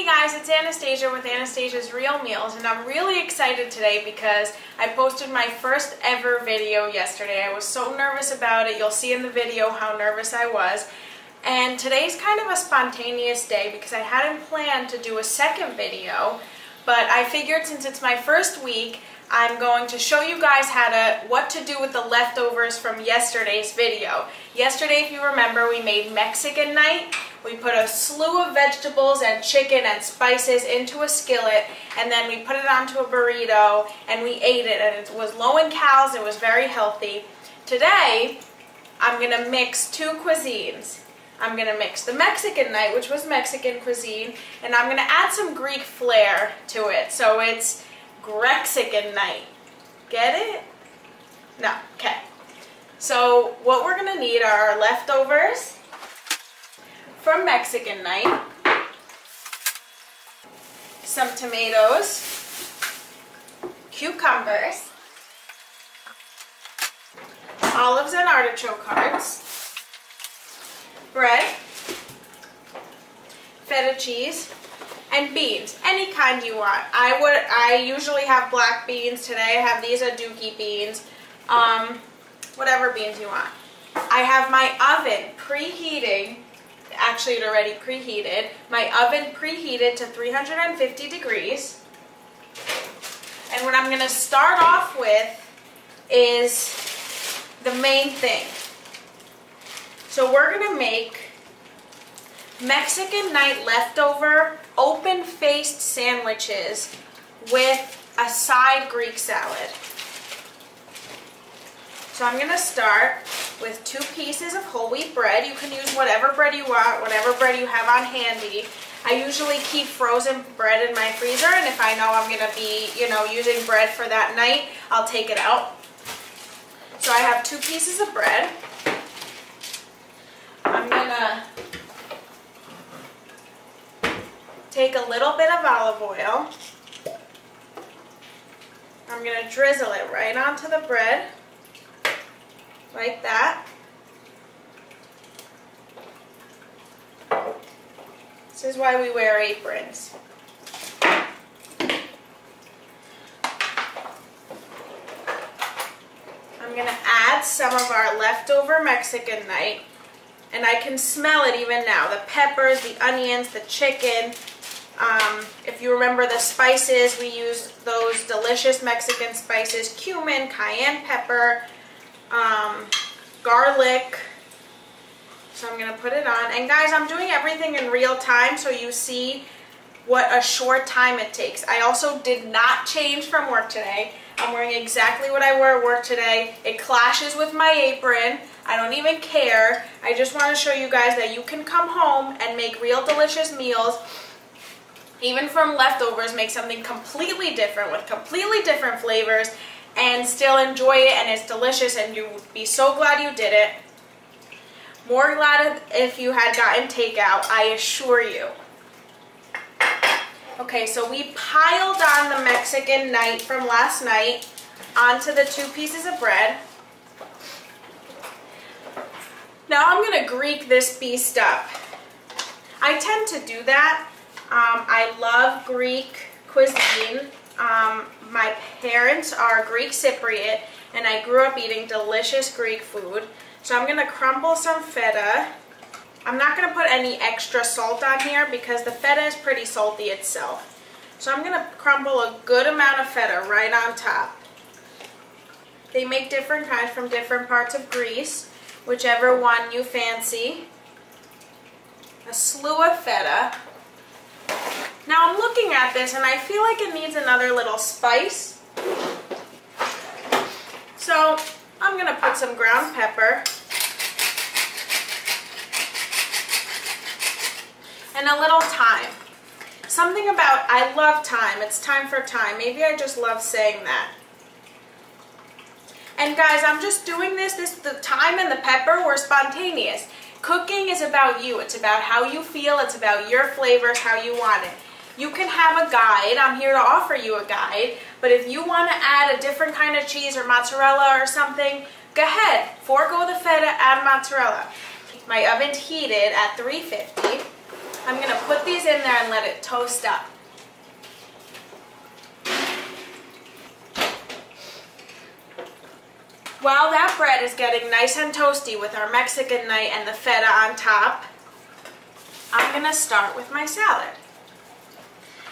guys, it's Anastasia with Anastasia's Real Meals, and I'm really excited today because I posted my first ever video yesterday. I was so nervous about it. You'll see in the video how nervous I was. And today's kind of a spontaneous day because I hadn't planned to do a second video, but I figured since it's my first week, I'm going to show you guys what to do with the leftovers from yesterday's video. Yesterday, if you remember, we made Mexican night. We put a slew of vegetables and chicken and spices into a skillet, and then we put it onto a burrito, and we ate it, and it was low in calories. It was very healthy. Today, I'm going to mix two cuisines. I'm going to mix the Mexican night, which was Mexican cuisine, and I'm going to add some Greek flair to it. So it's Grexican night. Get it? No. Okay. So what we're going to need are our leftovers from Mexican night, some tomatoes, cucumbers, olives and artichoke hearts, bread, feta cheese, and beans, any kind you want. I usually have black beans. Today I have these aduki beans, whatever beans you want. I have my oven preheating. Actually, it already preheated. My oven preheated to 350 degrees. And what I'm going to start off with is the main thing. So we're going to make Mexican night leftover open-faced sandwiches with a side Greek salad. So I'm going to start with 2 pieces of whole wheat bread. You can use whatever bread you want, whatever bread you have on handy. I usually keep frozen bread in my freezer, and if I know I'm going to be, using bread for that night, I'll take it out. So I have 2 pieces of bread. I'm going to take a little bit of olive oil. I'm going to drizzle it right onto the bread, like that. This is why we wear aprons. I'm going to add some of our leftover Mexican night, and I can smell it even now. The peppers, the onions, the chicken. If you remember the spices, we use those delicious Mexican spices: cumin, cayenne pepper, garlic. So I'm going to put it on. And guys, I'm doing everything in real time so you see what a short time it takes. I also did not change from work today. I'm wearing exactly what I wore at work today. It clashes with my apron. I don't even care. I just want to show you guys that you can come home and make real delicious meals, even from leftovers. Make something completely different with completely different flavors and still enjoy it, and it's delicious, and you would be so glad you did it. More glad if you had gotten takeout, I assure you. Okay, so we piled on the Mexican night from last night onto the 2 pieces of bread. Now I'm going to Greek this beast up. I tend to do that. I love Greek cuisine. My parents are Greek Cypriot, and I grew up eating delicious Greek food. So I'm going to crumble some feta. I'm not going to put any extra salt on here because the feta is pretty salty itself. So I'm going to crumble a good amount of feta right on top. They make different kinds from different parts of Greece, whichever one you fancy. A slew of feta. Now I'm looking at this and I feel like it needs another little spice. So I'm going to put some ground pepper and a little thyme. Something about, I love thyme. It's time for thyme. Maybe I just love saying that. And guys, I'm just doing this. The thyme and the pepper were spontaneous. Cooking is about you. It's about how you feel. It's about your flavors, how you want it. You can have a guide. I'm here to offer you a guide. But if you want to add a different kind of cheese or mozzarella or something, go ahead. Forego the feta, add mozzarella. My oven's heated at 350. I'm going to put these in there and let it toast up. While that bread is getting nice and toasty with our Mexican night and the feta on top, I'm going to start with my salad.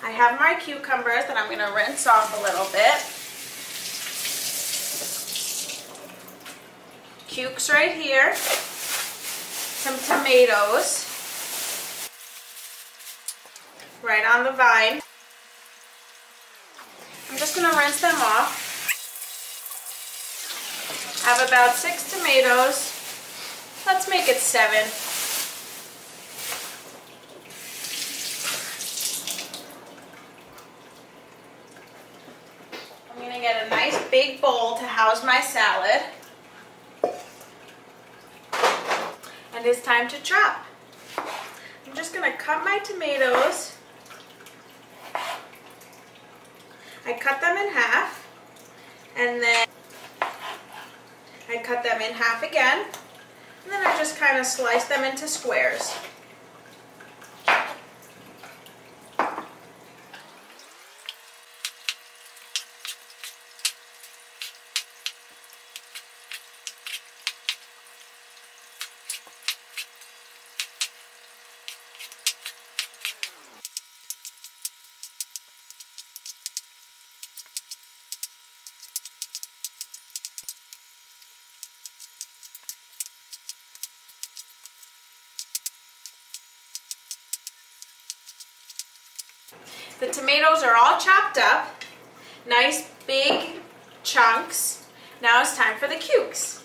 I have my cucumbers that I'm going to rinse off a little bit. Cukes right here. Some tomatoes. Right on the vine. I'm just going to rinse them off. I have about 6 tomatoes. Let's make it 7. I'm going to get a nice big bowl to house my salad. And it's time to chop. I'm just going to cut my tomatoes. I cut them in half, and then I cut them in half again, and then I just kind of slice them into squares. The tomatoes are all chopped up, nice big chunks. Now it's time for the cukes.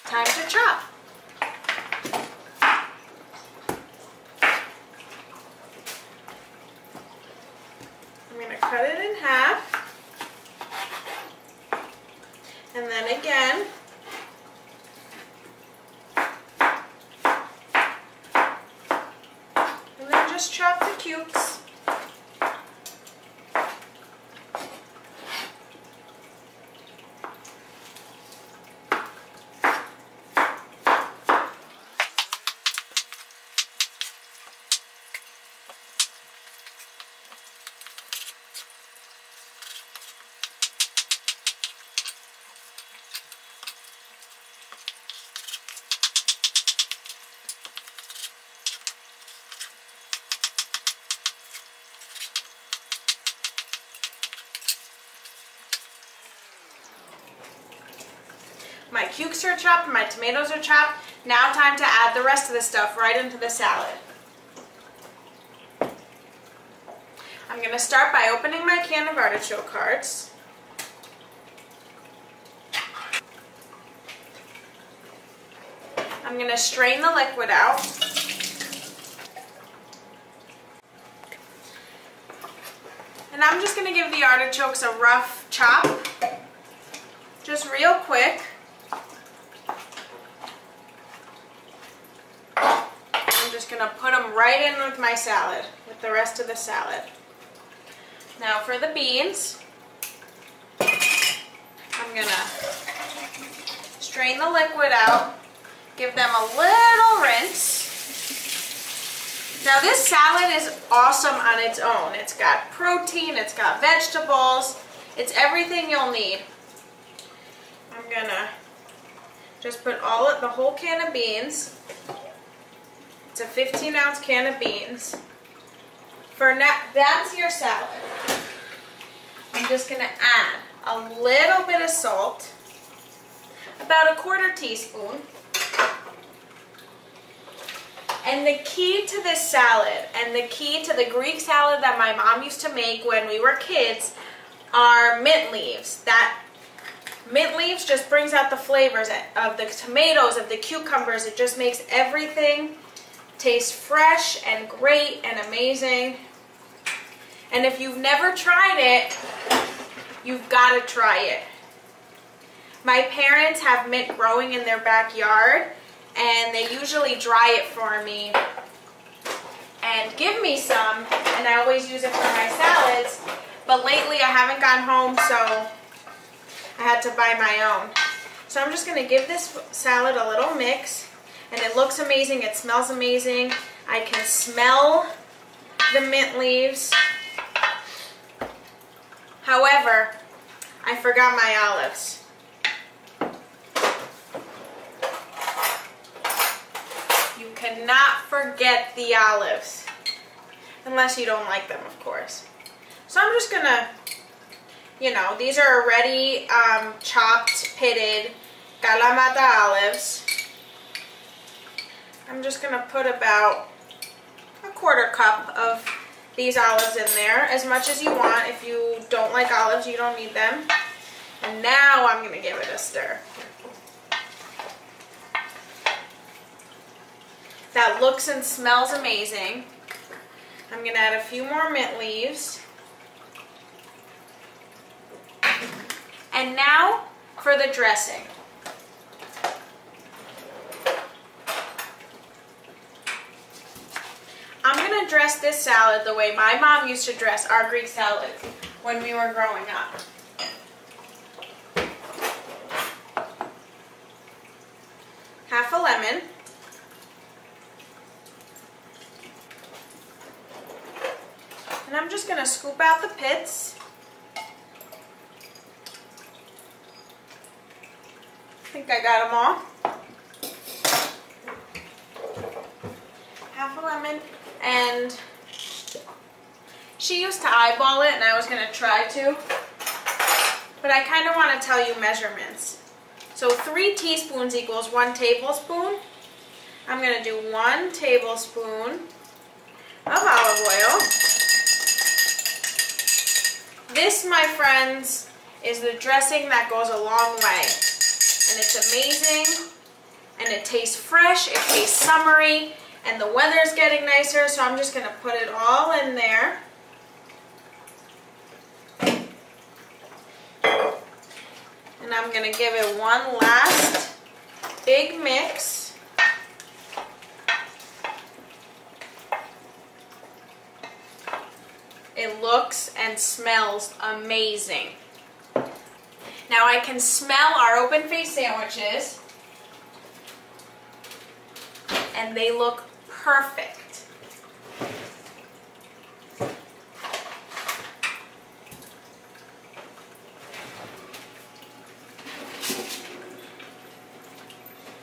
Time to chop. I'm going to cut it in half. And then again, and then just chop the cukes. My cukes are chopped, my tomatoes are chopped. Now time to add the rest of the stuff right into the salad. I'm going to start by opening my can of artichoke hearts. I'm going to strain the liquid out. And I'm just going to give the artichokes a rough chop, just real quick. I'm just going to put them right in with my salad, with the rest of the salad. Now for the beans, I'm going to strain the liquid out, give them a little rinse. Now this salad is awesome on its own. It's got protein, it's got vegetables, it's everything you'll need. I'm going to just put the whole can of beans. It's a 15-ounce can of beans. That's your salad. I'm just going to add a little bit of salt, about 1/4 teaspoon. And the key to this salad, and the key to the Greek salad that my mom used to make when we were kids, are mint leaves. That mint leaves just brings out the flavors of the tomatoes, of the cucumbers. It just makes everything taste fresh and great and amazing. And if you've never tried it, you've got to try it. My parents have mint growing in their backyard, and they usually dry it for me and give me some, and I always use it for my salads. but lately I haven't gone home, so I had to buy my own. So I'm just going to give this salad a little mix, and it looks amazing, it smells amazing. I can smell the mint leaves. However, I forgot my olives. You cannot forget the olives. Unless you don't like them, of course. So I'm just gonna, you know, these are already chopped, pitted Kalamata olives. I'm just gonna put about a 1/4 cup of these olives in there, as much as you want. If you don't like olives, you don't need them. And now I'm gonna give it a stir. That looks and smells amazing. I'm going to add a few more mint leaves. And now for the dressing. I'm going to dress this salad the way my mom used to dress our Greek salad when we were growing up. Half a lemon. And I'm just going to scoop out the pits. I think I got them all. Half a lemon. And she used to eyeball it, and I was going to try to. But I kind of want to tell you measurements. So 3 teaspoons equals 1 tablespoon. I'm going to do 1 tablespoon of olive oil. This, my friends, is the dressing that goes a long way. And it's amazing, and it tastes fresh, it tastes summery, and the weather's getting nicer, so I'm just going to put it all in there. And I'm going to give it one last big mix. It looks and smells amazing. Now I can smell our open-faced sandwiches, and they look perfect.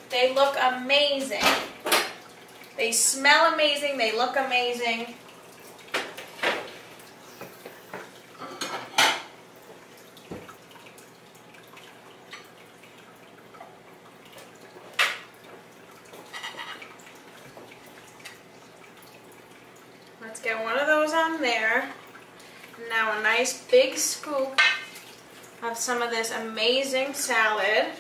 They look amazing. They smell amazing, they look amazing. Let's get one of those on there. Now a nice big scoop of some of this amazing salad.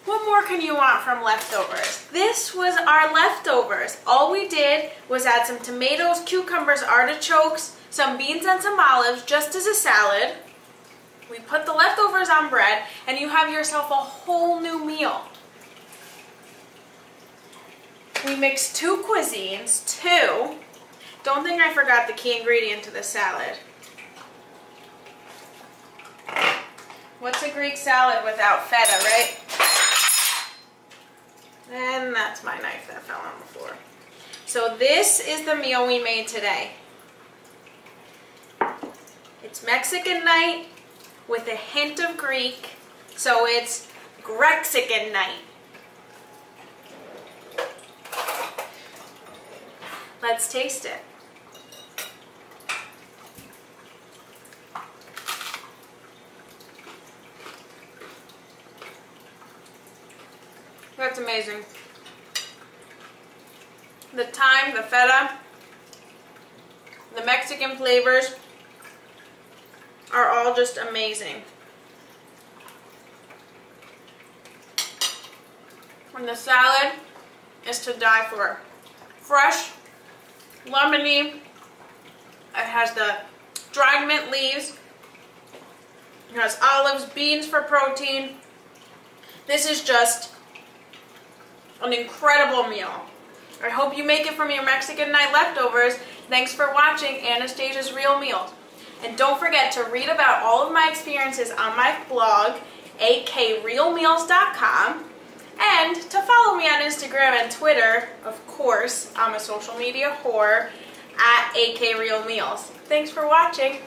What more can you want from leftovers? This was our leftovers. All we did was add some tomatoes, cucumbers, artichokes, some beans, and some olives just as a salad. We put the leftovers on bread, and you have yourself a whole new meal. We mixed 2 cuisines, 2. Don't think I forgot the key ingredient to the salad. What's a Greek salad without feta, right? And that's my knife that fell on the floor. So this is the meal we made today. It's Mexican night with a hint of Greek, so it's Grexican night. Let's taste it. That's amazing. The thyme, the feta, the Mexican flavors are all just amazing. And the salad is to die for. Fresh, lemony, it has the dried mint leaves, it has olives, beans for protein, This is just an incredible meal. I hope you make it from your Mexican night leftovers. Thanks for watching Anastasia's Real Meals. And don't forget to read about all of my experiences on my blog, akrealmeals.com, and to follow me on Instagram and Twitter, of course, I'm a social media whore, at akrealmeals. Thanks for watching.